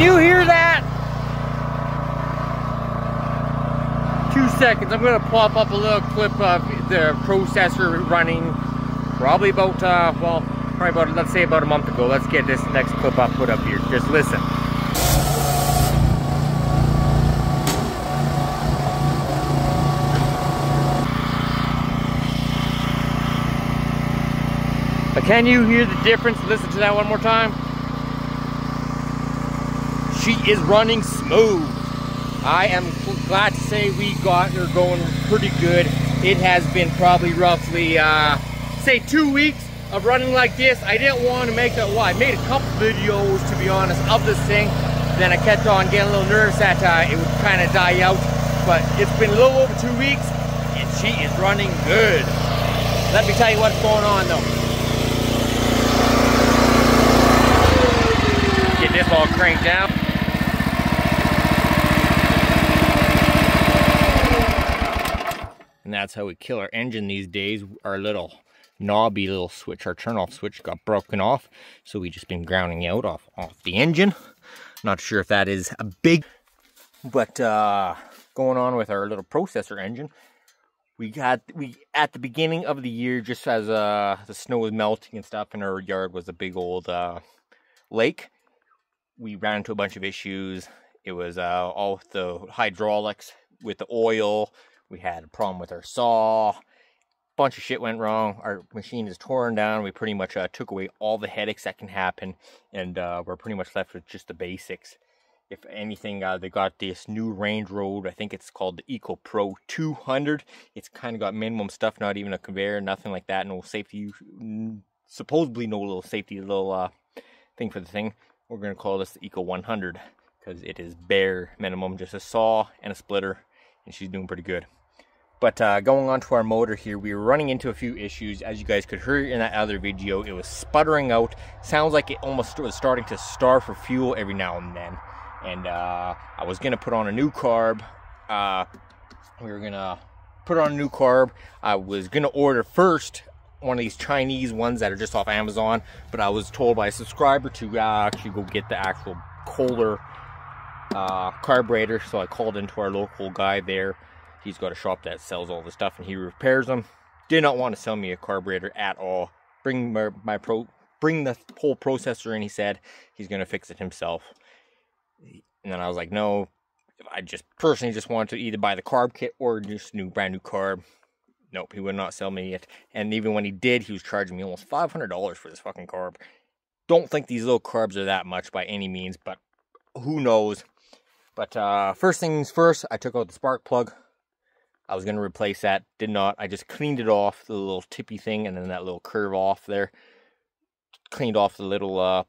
Can you hear that? 2 seconds. I'm gonna pop up a little clip of the processor running probably about, let's say about a month ago. Let's get this next clip I put up here. Just listen. But can you hear the difference? Listen to that one more time. She is running smooth. I am glad to say we got her going pretty good. It has been probably roughly, say 2 weeks of running like this. I didn't want to make that, I made a couple videos, to be honest, of this thing. Then I kept on getting a little nervous that it would kind of die out. But it's been a little over 2 weeks, and she is running good. Let me tell you what's going on though. Get this all cranked down. And that's how we kill our engine these days. Our little knobby little switch, our turn off switch, got broken off. So we just been grounding out off the engine. Not sure if that is a big, but going on with our little processor engine. At the beginning of the year, just as the snow was melting and stuff, and our yard was a big old lake, we ran into a bunch of issues. It was all with the hydraulics, with the oil. We had a problem with our saw. Bunch of shit went wrong. Our machine is torn down. We pretty much took away all the headaches that can happen, and we're pretty much left with just the basics. If anything, they got this new Range Road. I think it's called the Eco Pro 200. It's kind of got minimum stuff, not even a conveyor, nothing like that. No safety, supposedly no little safety little thing for the thing. We're going to call this the Eco 100 because it is bare minimum, just a saw and a splitter, and she's doing pretty good. But going on to our motor here, we were running into a few issues. As you guys could hear in that other video, it was sputtering out. Sounds like it almost was starting to starve for fuel every now and then. And I was going to put on a new carb. We were going to put on a new carb. I was going to order first one of these Chinese ones that are just off Amazon. But I was told by a subscriber to actually go get the actual Kohler carburetor. So I called into our local guy there. He's got a shop that sells all the stuff and he repairs them. Did not want to sell me a carburetor at all. Bring the whole processor in, he said. He's going to fix it himself. And then I was like, no, I just personally just wanted to either buy the carb kit or just brand new carb. Nope, he would not sell me it. And even when he did, he was charging me almost $500 for this fucking carb. Don't think these little carbs are that much by any means, but who knows. But first things first, I took out the spark plug. I was going to replace that, did not. I just cleaned it off, the little tippy thing, and then that little curve off there. Cleaned off the little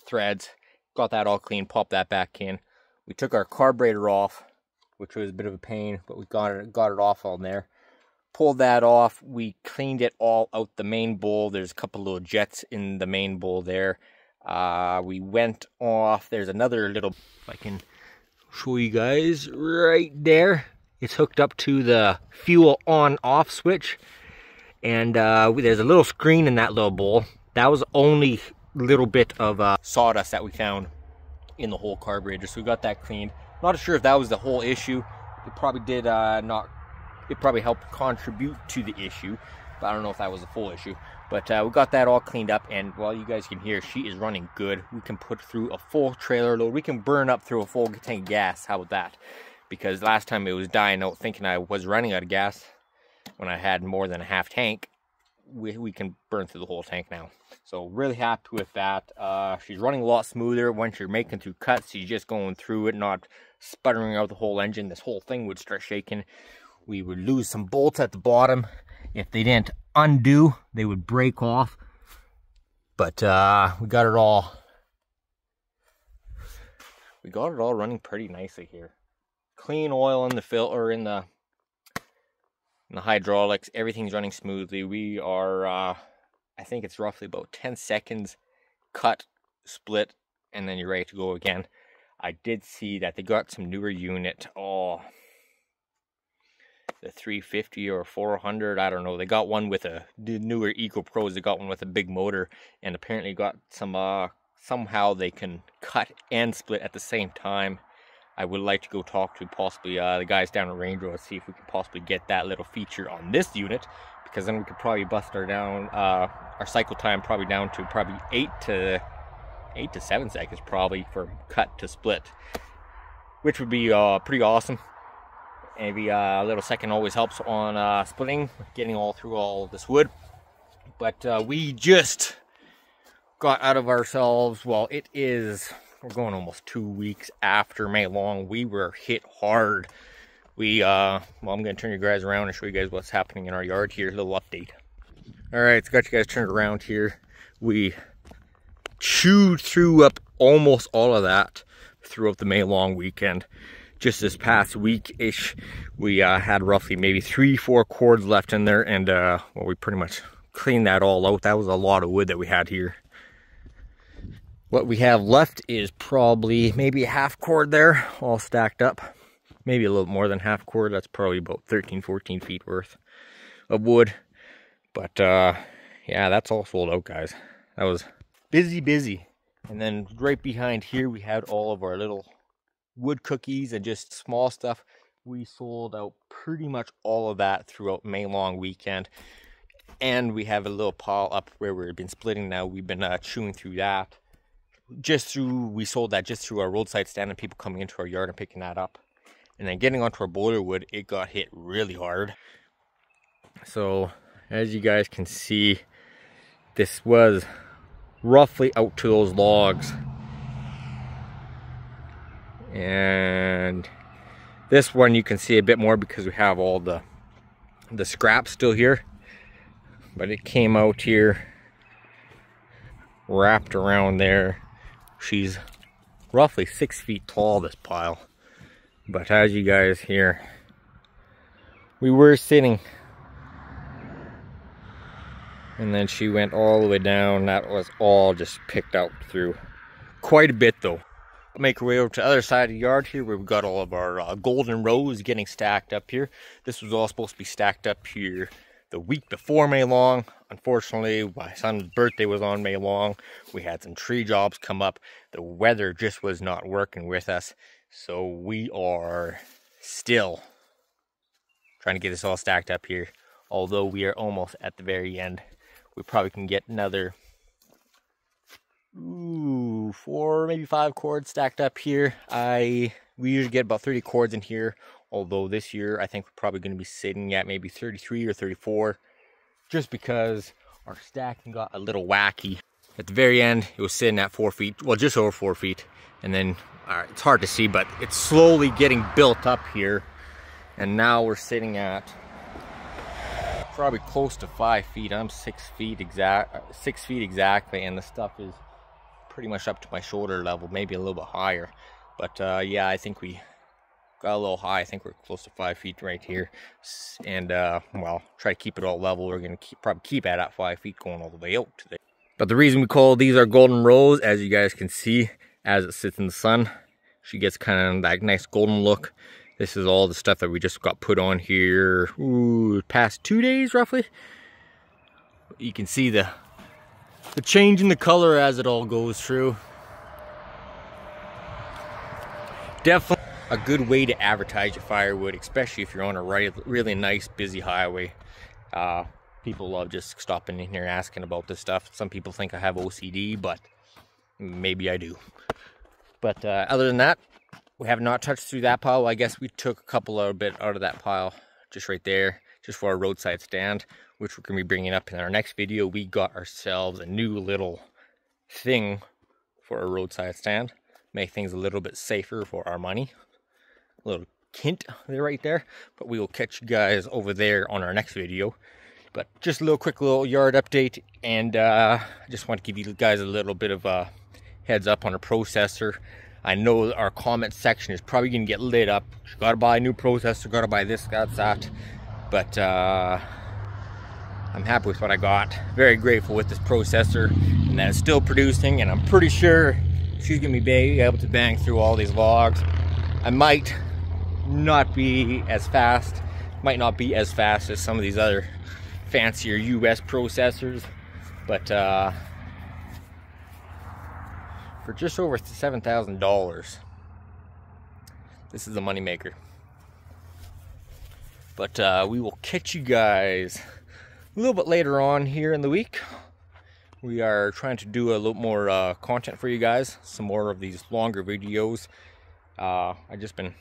threads. Got that all clean, popped that back in. We took our carburetor off, which was a bit of a pain, but we got it off on there. Pulled that off. We cleaned it all out the main bowl. There's a couple little jets in the main bowl there. We went off. There's another little, if I can show you guys right there. It's hooked up to the fuel on-off switch. And there's a little screen in that little bowl. That was only little bit of sawdust that we found in the whole carburetor. So we got that cleaned. Not sure if that was the whole issue. It probably did not. It probably helped contribute to the issue. But I don't know if that was the full issue. But we got that all cleaned up, and while you guys can hear, she is running good. We can put through a full trailer load. We can burn up through a full tank of gas. How about that? Because last time it was dying out thinking I was running out of gas when I had more than a half tank. We can burn through the whole tank now. So really happy with that. She's running a lot smoother. Once you're making through cuts, she's just going through it, not sputtering out the whole engine. This whole thing would start shaking. We would lose some bolts at the bottom. If they didn't undo, they would break off. But we got it all running pretty nicely here. Clean oil in the filter, in the hydraulics. Everything's running smoothly. We are I think it's roughly about 10 seconds cut, split, and then you're ready to go again. I did see that they got some newer unit. Oh, the 350 or 400, I don't know. They got one with the newer Eco Pros. They got one with a big motor, and apparently got some somehow they can cut and split at the same time. I would like to go talk to possibly the guys down at Range Road, see if we can possibly get that little feature on this unit, because then we could probably bust our cycle time probably down to probably 8 to 7 seconds probably from cut to split, which would be pretty awesome. Maybe a little second always helps on splitting, getting through all this wood. But we just got out of ourselves. Well, we're going almost 2 weeks after May Long. We were hit hard. Well, I'm going to turn you guys around and show you guys what's happening in our yard here. A little update. All right, so got you guys turned around here. We chewed through up almost all of that throughout the May Long weekend. Just this past week-ish, we had roughly maybe 3-4 cords left in there, and well, we pretty much cleaned that all out. That was a lot of wood that we had here. What we have left is probably maybe a half cord there, all stacked up. Maybe a little more than half cord. That's probably about 13-14 feet worth of wood. But yeah, that's all sold out, guys. That was busy. And then right behind here, we had all of our little wood cookies and just small stuff. We sold out pretty much all of that throughout May Long weekend. And we have a little pile up where we've been splitting now. We've been chewing through that. We sold that just through our roadside stand and people coming into our yard and picking that up. And then getting onto our boiler wood, it got hit really hard. So as you guys can see, this was roughly out to those logs. And this one you can see a bit more because we have all the scraps still here. But it came out here, wrapped around there. She's roughly 6 feet tall, this pile. But as you guys hear, we were sitting. And then she went all the way down. That was all just picked out through. Quite a bit though. Make our way over to the other side of the yard here where we've got all of our golden rose getting stacked up here. This was all supposed to be stacked up here the week before May Long. Unfortunately, my son's birthday was on May Long. We had some tree jobs come up. The weather just was not working with us. So we are still trying to get this all stacked up here. Although we are almost at the very end. We probably can get another 4, maybe 5 cords stacked up here. We usually get about 30 cords in here. Although this year, I think we're probably going to be sitting at maybe 33 or 34. Just because our stacking got a little wacky. At the very end, it was sitting at 4 feet. Well, just over 4 feet. And then, it's hard to see, but it's slowly getting built up here. And now we're sitting at probably close to 5 feet. I'm 6 feet exactly. And the stuff is pretty much up to my shoulder level. Probably a little bit higher. But yeah, I think we got a little high. I think we're close to 5 feet right here. And well, try to keep it all level. We're going to probably keep it at 5 feet going all the way out today. But the reason we call these our golden rose, as you guys can see, as it sits in the sun, she gets kind of that nice golden look. This is all the stuff that we just got put on here past 2 days roughly. You can see the change in the color as it all goes through. Definitely a good way to advertise your firewood, especially if you're on a really nice busy highway. People love just stopping in here asking about this stuff. Some people think I have OCD, but maybe I do. But other than that, we have not touched through that pile. I guess we took a little bit out of that pile just right there, just for our roadside stand, which we're going to be bringing up in our next video. We got ourselves a new little thing for a roadside stand. Make things a little bit safer for our money. A little hint there right there. But we will catch you guys over there on our next video. But just a quick little yard update. And I just want to give you guys a little bit of a heads up on a processor. I know our comment section is probably going to get lit up. Gotta buy a new processor, gotta buy this, got that. But I'm happy with what I got. Very grateful with this processor. And that it's still producing. And I'm pretty sure she's going to be able to bang through all these logs. I might not be as fast as some of these other fancier US processors, but for just over $7,000. This is a moneymaker. But we will catch you guys a little bit later on here in the week. We are trying to do a little more content for you guys, some more of these longer videos. I just been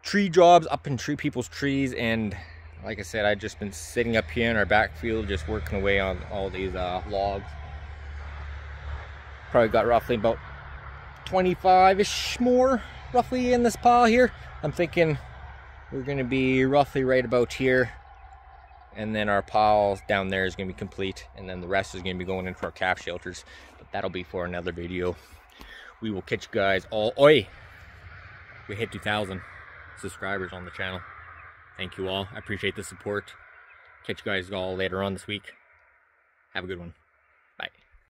tree jobs up in people's trees, and like I said, I've just been sitting up here in our backfield just working away on all these logs. Probably got roughly about 25-ish more roughly in this pile here. I'm thinking we're going to be roughly right about here, and then our pile down there is going to be complete, and then the rest is going to be going into our calf shelters. But that'll be for another video. We will catch you guys all. Oi! We hit 2,000 subscribers on the channel. Thank you all. I appreciate the support. Catch you guys all later on this week. Have a good one.